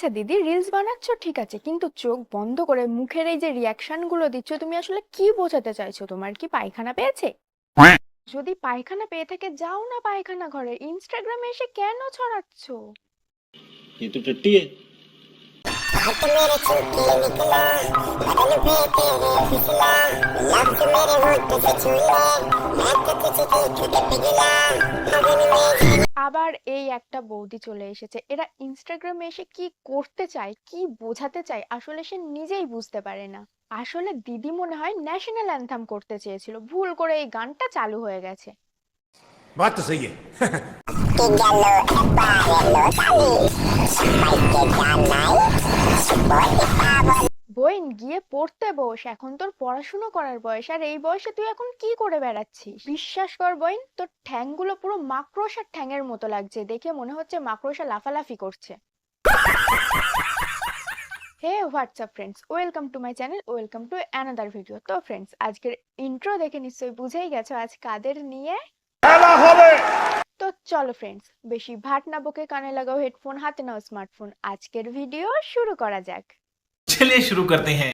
আচ্ছা দিদি, রিলস বানাচ্ছ ঠিক আছে, কিন্তু চোখ বন্ধ করে মুখের এই যে রিয়াকশন গুলো দিচ্ছ, তুমি আসলে কি বোঝাতে চাইছো? তোমার কি পায়খানা পেয়েছে? যদি পায়খানা পেয়ে থাকে, যাও না পায়খানা ঘরে, ইনস্টাগ্রামে এসে কেন ছড়াচ্ছ? ये तो टट्टी है। हाथ मेरे छूटे निकला बदन पे तेरे फिसला लफ्ज मेरे होठ से छुए मैं तो तुझको छूटे पिघला मगन में আবার এই একটা বৌদি চলে এসেছে। এরা ইনস্টাগ্রামে এসে কি করতে চায়, কি বোঝাতে চায়, আসলে সে নিজেই বুঝতে পারে না। আসলে দিদি মনে হয় ন্যাশনাল অ্যানথেম করতে চেয়েছিল, ভুল করে এই গানটা চালু হয়ে গেছে। बात तो सही है। कि गलो एपारेलो साली सबाइके জানাই বলি পাবল বোন, গিয়ে পড়তে বস, এখন তোর পড়াশুনো করার বয়স, আর এই বয়সে তুই এখন কি করে বেড়াচ্ছিস? বিশ্বাস কর বোন, তোর ঠ্যাংগুলো পুরো মাকড়সার ঠ্যাংয়ের মতো লাগছে, দেখে মনে হচ্ছে মাকড়সা লাফালাফি করছে। Hey what's up friends, welcome to my channel, welcome to another video. তো ফ্রেন্ডস, আজকের ইন্ট্রো দেখে নিশ্চয়ই বুঝেই গেছো আজ কাদের নিয়ে। তো চলো ফ্রেন্ডস, বেশি ভাট না বকে কানে লাগাও হেডফোন, হাতে নাও স্মার্টফোন, আজকের ভিডিও শুরু করা যাক। चलिए शुरू करते हैं।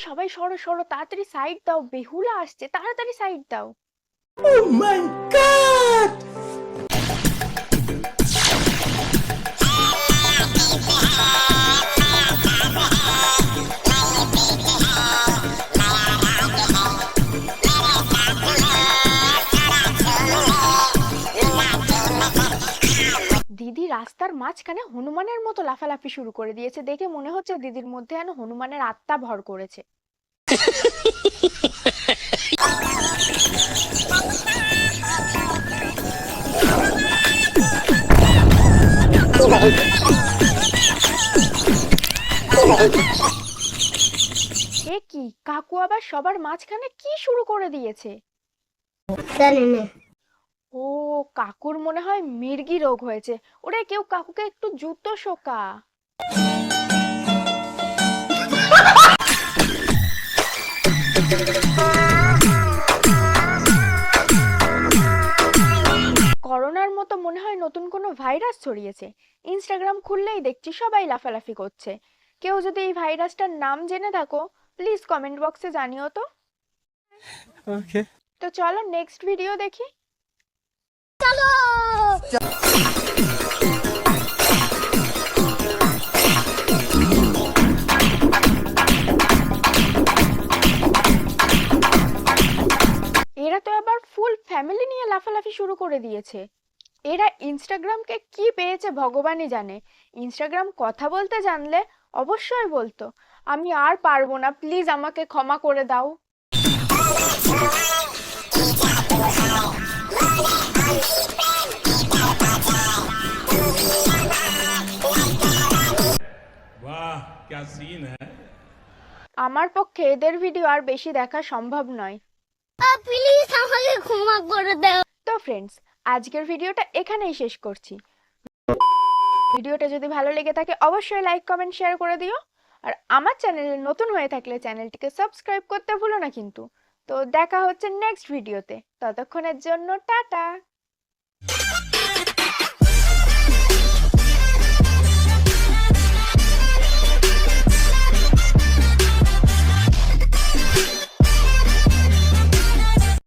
সবাই সরো সরো, তাড়াতাড়ি সাইড দাও, বেহুলা আসছে, তাড়াতাড়ি সাইড দাও। দিদি রাস্তার মাঝখানে হনুমানের মতো লাফালাফি শুরু করে দিয়েছে, দেখে মনে হচ্ছে দিদির মধ্যে যেন হনুমানের আত্মা ভর করেছে। এ কি, কাকু আবার সবার মাঝখানে কি শুরু করে দিয়েছে? ও, কাকুর মনে হয় মির্গি রোগ হয়েছে। ওরে কেউ কাকুকে একটু জুতো শোকা। করোনার মতো মনে হয় নতুন কোনো ভাইরাস ছড়িয়েছে। ইনস্টাগ্রাম খুললেই দেখছি সবাই লাফালাফি করছে। কেউ যদি এই ভাইরাসটার নাম জেনে থাকো, প্লিজ কমেন্ট বক্সে জানিও তো। ओके। তো চলো নেক্সট ভিডিও দেখি। এরা তো এবার ফুল ফ্যামিলি নিয়ে লাফালাফি শুরু করে দিয়েছে। এরা ইনস্টাগ্রামকে কি পেয়েছে ভগবানই জানে। ইনস্টাগ্রাম কথা বলতে জানলে অবশ্যই বলতো, আমি আর পারবো না, প্লিজ আমাকে ক্ষমা করে দাও। वाह क्या सीन है। আমার পক্ষে এদের ভিডিও আর বেশি দেখা সম্ভব নয়। প্লিজ আমাকে ক্ষমা করে দাও। তো ফ্রেন্ডস, আজকের ভিডিওটা এখানেই শেষ করছি। ভিডিওটা যদি ভালো লেগে থাকে অবশ্যই লাইক কমেন্ট শেয়ার করে দিও, আর আমার চ্যানেলে নতুন হয়ে থাকলে চ্যানেলটিকে সাবস্ক্রাইব করতে ভুলো না কিন্তু। তো দেখা হচ্ছে নেক্সট ভিডিওতে, ততক্ষণের জন্য টাটা।